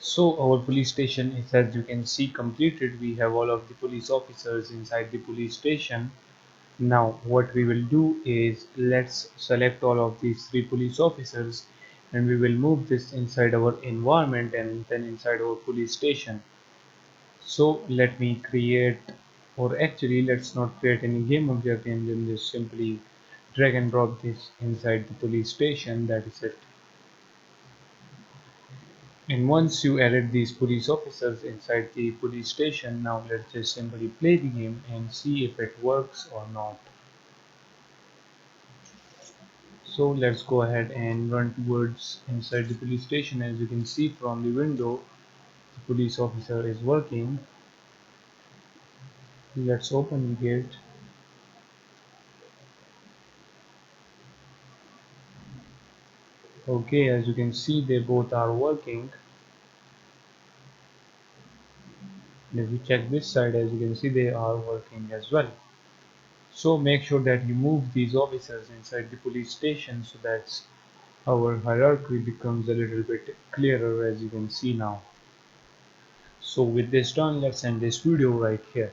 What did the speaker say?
So our police station is, as you can see, completed. We have all of the police officers inside the police station. Now what we will do is, let's select all of these three police officers and we will move this inside our environment and then inside our police station. So let me create, or actually let's not create any game object, and then just simply drag and drop this inside the police station. That is it. And once you added these police officers inside the police station, now let's just simply play the game and see if it works or not. So let's go ahead and run towards inside the police station. As you can see from the window, the police officer is working. Let's open the gate. Okay, as you can see, they both are working. And if we check this side, as you can see, they are working as well. So make sure that you move these officers inside the police station so that our hierarchy becomes a little bit clearer, as you can see now. So with this done, let's end this video right here.